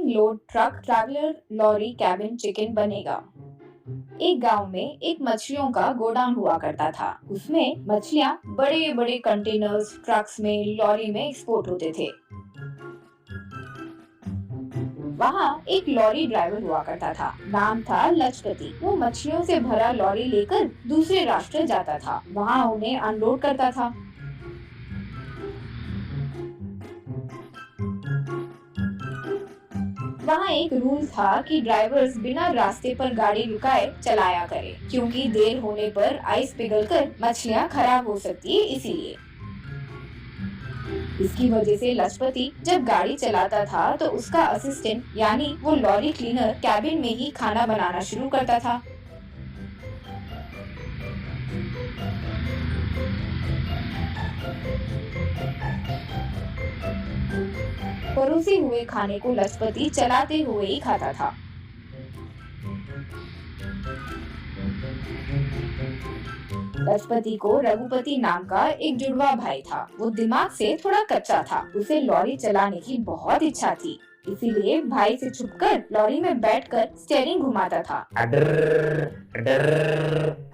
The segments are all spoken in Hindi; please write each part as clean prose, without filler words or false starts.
Opening load truck traveller lorry cabin chicken बनेगा। एक गांव में एक मछलियों का गोडाउन हुआ करता था। उसमें मछलियां बड़े बड़े कंटेनर्स ट्रक्स में लॉरी में एक्सपोर्ट होते थे। वहाँ एक लॉरी ड्राइवर हुआ करता था। नाम था लजपति। वो मछलियों से भरा लॉरी लेकर दूसरे राष्ट्र जाता था। वहाँ उन्हें अनलोड करता था। वहाँ एक रूल था कि ड्राइवर्स बिना रास्ते पर गाड़ी रुकाए चलाया करें, क्योंकि देर होने पर आइस पिघलकर मछलियाँ खराब हो सकती है, इसीलिए। इसकी वजह से लजपति जब गाड़ी चलाता था तो उसका असिस्टेंट यानी वो लॉरी क्लीनर कैबिन में ही खाना बनाना शुरू करता था। परोसे हुए खाने को लजपति चलाते हुए ही खाता था। लजपति को रघुपति नाम का एक जुड़वा भाई था। वो दिमाग से थोड़ा कच्चा था। उसे लॉरी चलाने की बहुत इच्छा थी, इसीलिए भाई से छुपकर लॉरी में बैठकर स्टीयरिंग घुमाता था। अडर अडर,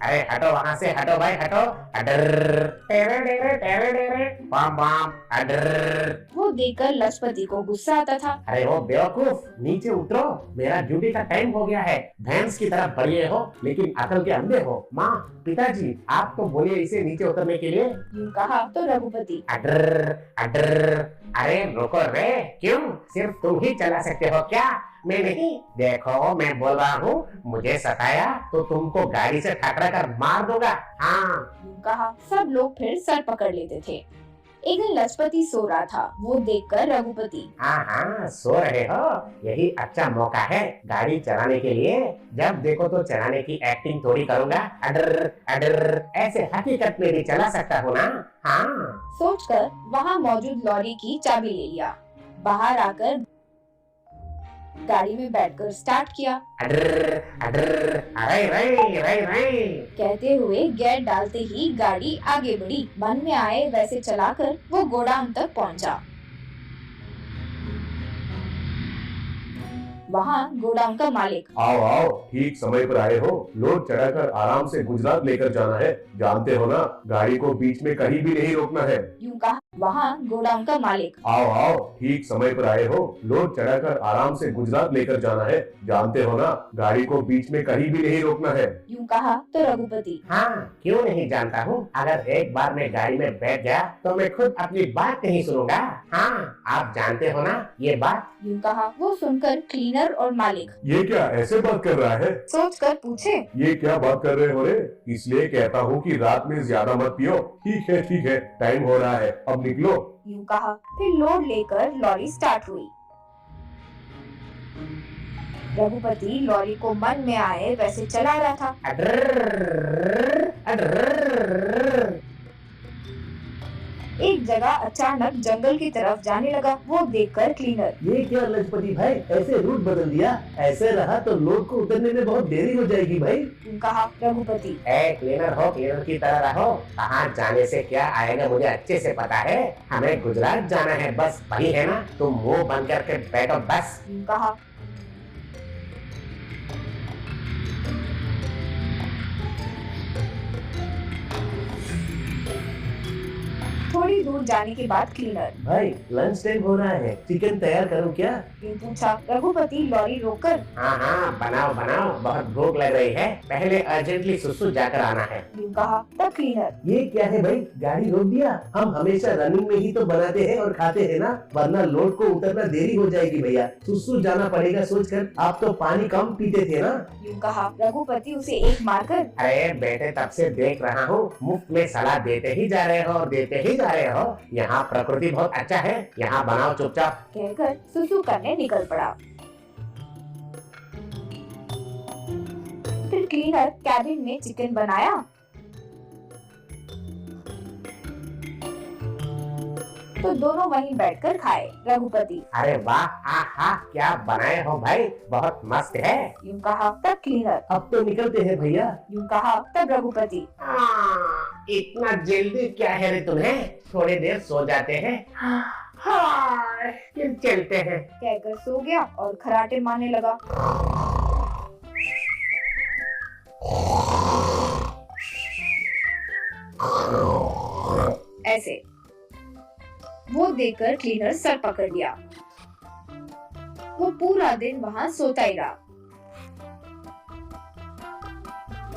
अरे हटो वहाँ से, हटो भाई हटो। अडर टेरे टेरे टेरे बम बम अडर। वो देखकर लजपति को गुस्सा आता था। अरे वो बेवकूफ, नीचे उतरो, मेरा ड्यूटी का टाइम हो गया है। भैंस की तरह बड़े हो लेकिन अकल के अंधे हो। माँ, पिताजी, आप तो बोलिए इसे नीचे उतरने के लिए। यूं कहा तो रघुपति अडर अडर, अरे रुको रे, क्यों? सिर्फ तुम ही चला सकते हो क्या? मैं नहीं। देखो मैं बोल रहा हूँ, मुझे सताया तो तुमको गाड़ी से टकरा कर मार दूंगा। हाँ। यूं कहा सब लोग फिर सर पकड़ लेते थे। एक दिन लजपति सो रहा था। वो देखकर रघुपति, हाँ हाँ, सो रहे हो, यही अच्छा मौका है गाड़ी चलाने के लिए। जब देखो तो चलाने की एक्टिंग थोड़ी करूँगा। अडर अडर, ऐसे हकीकत में भी चला सकता हूँ ना। हाँ। सोचकर वहाँ मौजूद लॉरी की चाबी ले लिया। बाहर आकर गाड़ी में बैठकर स्टार्ट किया। अडर अडर, अरे रे रे रे, कहते हुए गियर डालते ही गाड़ी आगे बढ़ी। मन में आए वैसे चलाकर वो गोडाउन तक पहुंचा। वहाँ गोडाउन का मालिक, आओ आओ, ठीक समय पर आए हो। लोड चढ़ाकर आराम से गुजरात लेकर जाना है। जानते हो ना, गाड़ी को बीच में कहीं भी नहीं रोकना है। यूं कहा। वहाँ गोडाउन का मालिक, आओ आओ, ठीक समय पर आए हो। लोड चढ़ाकर आराम से गुजरात लेकर जाना है। जानते हो ना, गाड़ी को बीच में कहीं भी नहीं रोकना है। यूं कहा तो रघुपति, हाँ, क्यों नहीं जानता हूँ। अगर एक बार मैं गाड़ी में बैठ गया तो मैं खुद अपनी बात नहीं सुनूंगा। हाँ, आप जानते हो ना ये बात। यूं कहा। वो सुनकर क्लीनर और मालिक ये क्या ऐसे बात कर रहा है? सोचकर पूछे, ये क्या बात कर रहे हो रे? इसलिए कहता हूँ कि रात में ज्यादा मत पियो। ठीक है, टाइम हो रहा है, अब निकलो। यूं कहा। फिर लोड लेकर लॉरी स्टार्ट हुई। रघुपति लॉरी को मन में आए वैसे चला रहा था। अडर अडर, एक जगह अचानक जंगल की तरफ जाने लगा। वो देखकर क्लीनर, ये क्या लजपति भाई, ऐसे रूट बदल दिया? ऐसे रहा तो लोड को उतरने में बहुत देरी हो जाएगी भाई। यूं कहा। रघुपति, क्लीनर हो, क्लीनर की तरह रहो। कहाँ जाने से क्या आएगा मुझे अच्छे से पता है। हमें गुजरात जाना है, बस वही है ना। तुम मुंह बंद करके बैठो बस। यूं कहा। थोड़ी दूर जाने के बाद क्लीनर, भाई लंच टाइम हो रहा है, चिकन तैयार करूं क्या? यूं पूछा। रघुपति लॉरी रोककर, हाँ हाँ, बनाओ बनाओ, बहुत भूख लग रही है। पहले अर्जेंटली सुसु जाकर आना है। यूं कहा। तब क्लीनर, ये क्या है भाई, गाड़ी रोक दिया? हम हमेशा रनिंग में ही तो बनाते हैं और खाते हैं ना, वरना लोड को उतरना देरी हो जाएगी भैया। सुसु जाना पड़ेगा सोचकर। आप तो पानी कम पीते थे ना। यूं कहा। रघुपति उसे एक मारकर, अरे बेटे, तब से देख रहा हूँ, मुफ्त में सलाह देते ही जा रहे हो और देते ही जा रहे हो। यहाँ प्रकृति बहुत अच्छा है, यहाँ बनाओ चुपचाप। कहकर सुसु करने निकल पड़ा। फिर क्लीनर कैबिन में चिकन बनाया। तो दोनों वहीं बैठकर खाए। रघुपति, अरे वाह, आहा, क्या बनाए हो भाई, बहुत मस्त है। यूं कहा। तब क्लीनर, अब तो निकलते हैं भैया। यूं कहा। तब रघुपति, इतना जल्दी क्या है रे तुम्हें? थोड़ी देर सो जाते हैं। हाय, फिर चलते हैं। कहकर सो गया और खराटे मारने लगा। ऐसे वो देखकर क्लीनर सर पकड़ लिया। वो पूरा दिन वहां सोता ही रहा।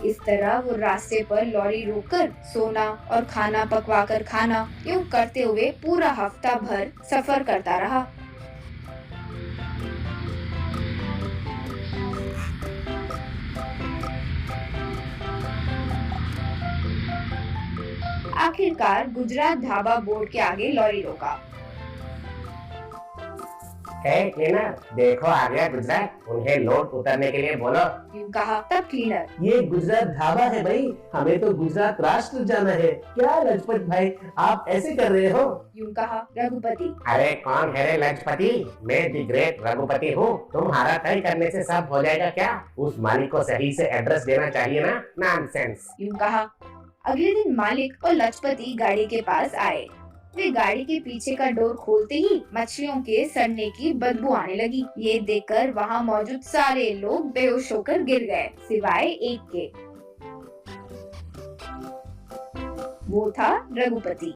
इस तरह वो रास्ते पर लॉरी रोककर सोना और खाना पकवा कर खाना, यूं करते हुए पूरा हफ्ता भर सफर करता रहा। आखिरकार गुजरात ढाबा बोर्ड के आगे लॉरी रोका। क्लीनर, देखो आ गया गुजरात, उन्हें लोड उतरने के लिए बोलो। यूं कहा। तब क्लीनर, ये गुजरात ढाबा है भाई, हमें तो गुजरात राष्ट्र जाना है। क्या लजपत भाई आप ऐसे कर रहे हो? यूं कहा रघुपति। अरे कौन है रे लजपति? मैं दी ग्रेट रघुपति हूँ। तुम्हारा तय करने से सब हो जाएगा क्या? उस मालिक को सही से एड्रेस देना चाहिए ना। नॉनसेंस। यूं कहा। अगले दिन मालिक और लजपति गाड़ी के पास आए। वे गाड़ी के पीछे का डोर खोलते ही मछलियों के सड़ने की बदबू आने लगी। ये देखकर वहां मौजूद सारे लोग बेहोश होकर गिर गए, सिवाय एक के। वो था रघुपति।